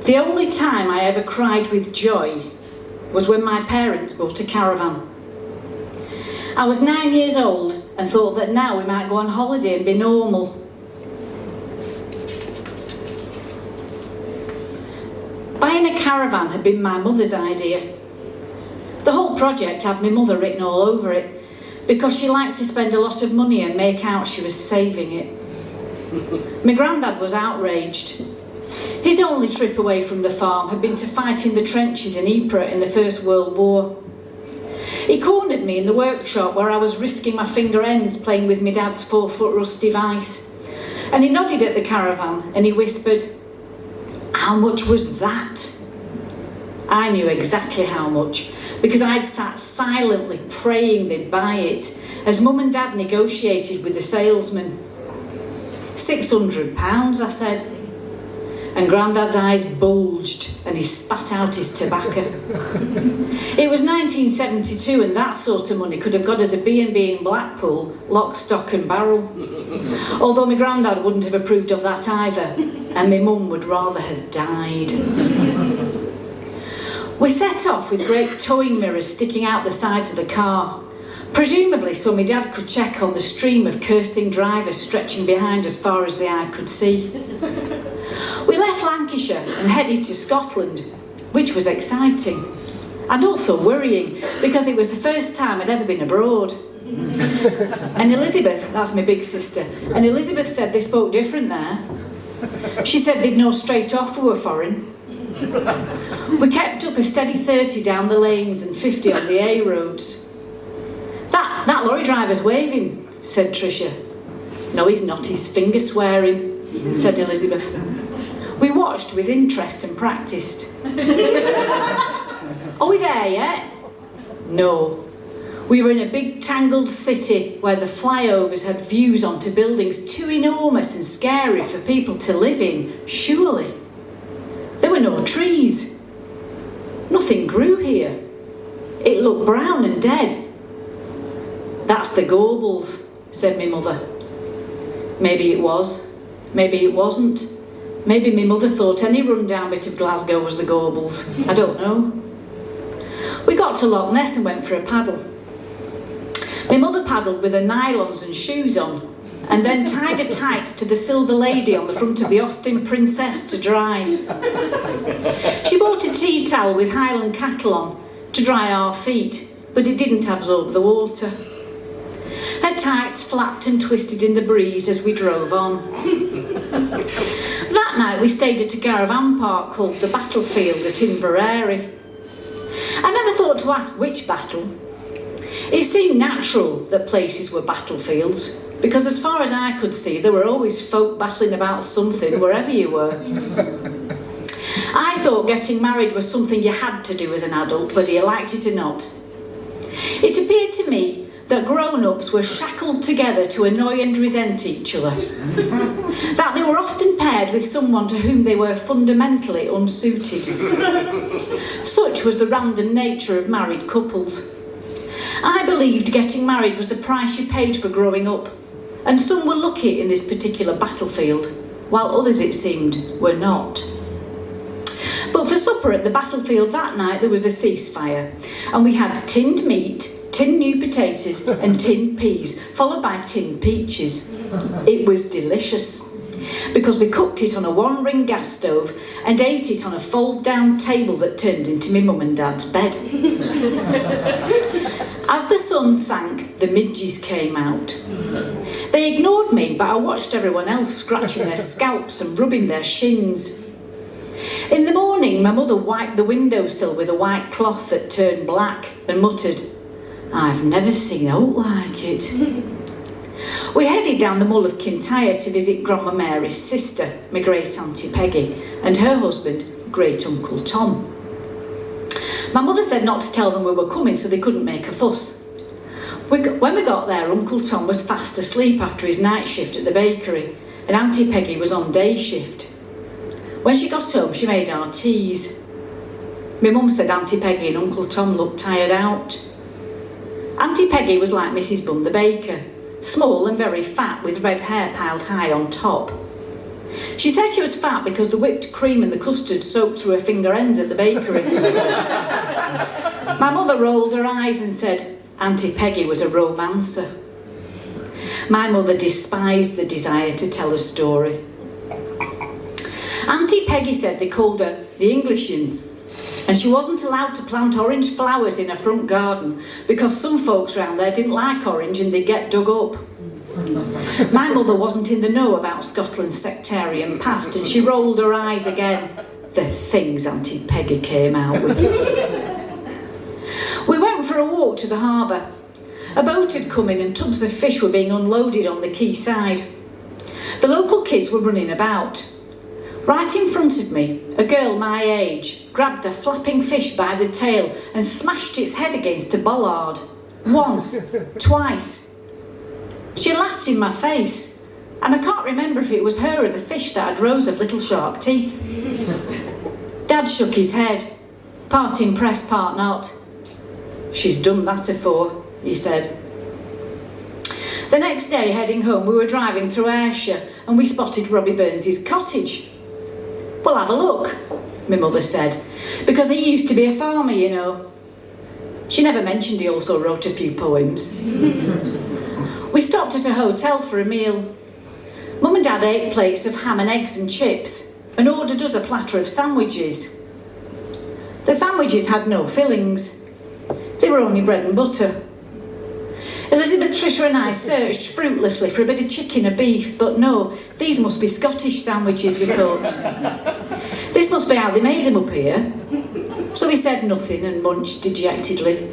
The only time I ever cried with joy was when my parents bought a caravan. I was 9 years old and thought that now we might go on holiday and be normal. Buying a caravan had been my mother's idea. The whole project had my mother written all over it because she liked to spend a lot of money and make out she was saving it. My granddad was outraged. His only trip away from the farm had been to fight in the trenches in Ypres in the First World War. He cornered me in the workshop where I was risking my finger ends playing with my dad's 4-foot rusty vice. And he nodded at the caravan and he whispered, "How much was that?" I knew exactly how much, because I'd sat silently praying they'd buy it as Mum and Dad negotiated with the salesman. £600, I said. And Grandad's eyes bulged and he spat out his tobacco. It was 1972 and that sort of money could have got us a B&B in Blackpool, lock, stock and barrel. Although my granddad wouldn't have approved of that either, and my mum would rather have died. We set off with great towing mirrors sticking out the sides of the car, presumably so my dad could check on the stream of cursing drivers stretching behind as far as the eye could see. We left Lancashire and headed to Scotland, which was exciting and also worrying because it was the first time I'd ever been abroad. And Elizabeth, that's my big sister, and Elizabeth said they spoke different there. She said they'd know straight off we were foreign. We kept up a steady 30 down the lanes and 50 on the A roads. That lorry driver's waving, said Tricia. No, he's not, he's finger swearing, said Elizabeth. We watched with interest and practised. Are we there yet? No. We were in a big tangled city where the flyovers had views onto buildings too enormous and scary for people to live in, surely. There were no trees. Nothing grew here. It looked brown and dead. That's the Gorbals, said my mother. Maybe it was. Maybe it wasn't. Maybe my mother thought any rundown bit of Glasgow was the Gorbals. I don't know. We got to Loch Ness and went for a paddle. My mother paddled with her nylons and shoes on, and then tied her tights to the Silver Lady on the front of the Austin Princess to dry. She bought a tea towel with Highland cattle on to dry our feet, but it didn't absorb the water. Her tights flapped and twisted in the breeze as we drove on. That night we stayed at a caravan park called the Battlefield at Inverary. I never thought to ask which battle. It seemed natural that places were battlefields, because as far as I could see, there were always folk battling about something wherever you were. I thought getting married was something you had to do as an adult, whether you liked it or not. It appeared to me that grown-ups were shackled together to annoy and resent each other. That they were often paired with someone to whom they were fundamentally unsuited. Such was the random nature of married couples. I believed getting married was the price you paid for growing up, and some were lucky in this particular battlefield, while others, it seemed, were not. But for supper at the Battlefield that night there was a ceasefire, and we had tinned meat, tinned new potatoes and tinned peas, followed by tinned peaches. It was delicious, because we cooked it on a one-ring gas stove and ate it on a fold-down table that turned into my mum and dad's bed. As the sun sank, the midges came out. They ignored me, but I watched everyone else scratching their scalps and rubbing their shins. In the morning, my mother wiped the windowsill with a white cloth that turned black and muttered, "I've never seen aught like it." We headed down the Mull of Kintyre to visit Grandma Mary's sister, my great-auntie Peggy, and her husband, great-uncle Tom. My mother said not to tell them we were coming so they couldn't make a fuss. When we got there, Uncle Tom was fast asleep after his night shift at the bakery, and Auntie Peggy was on day shift. When she got home, she made our teas. My mum said Auntie Peggy and Uncle Tom looked tired out. Auntie Peggy was like Mrs. Bunn the baker, small and very fat with red hair piled high on top. She said she was fat because the whipped cream and the custard soaked through her finger ends at the bakery. My mother rolled her eyes and said Auntie Peggy was a romancer. My mother despised the desire to tell a story. Auntie Peggy said they called her the Englishin, and she wasn't allowed to plant orange flowers in her front garden because some folks round there didn't like orange and they'd get dug up. My mother wasn't in the know about Scotland's sectarian past, and she rolled her eyes again. The things Auntie Peggy came out with. We went for a walk to the harbour. A boat had come in and tubs of fish were being unloaded on the quayside. The local kids were running about. Right in front of me, a girl my age grabbed a flapping fish by the tail and smashed its head against a bollard. Once, twice. She laughed in my face, and I can't remember if it was her or the fish that had rows of little sharp teeth. Dad shook his head, part impressed, part not. She's done that afore, he said. The next day, heading home, we were driving through Ayrshire and we spotted Robbie Burns's cottage. Well, have a look, my mother said, because he used to be a farmer, you know. She never mentioned he also wrote a few poems. We stopped at a hotel for a meal. Mum and Dad ate plates of ham and eggs and chips and ordered us a platter of sandwiches. The sandwiches had no fillings. They were only bread and butter. Elizabeth, Tricia and I searched fruitlessly for a bit of chicken or beef, but no, these must be Scottish sandwiches, we thought. This must be how they made them up here. So we said nothing and munched dejectedly.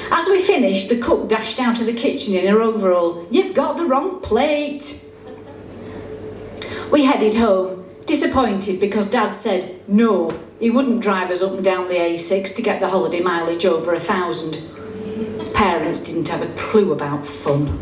As we finished, the cook dashed out of the kitchen in her overall. "You've got the wrong plate." We headed home, disappointed because Dad said no, he wouldn't drive us up and down the A6 to get the holiday mileage over 1,000. Parents didn't have a clue about fun.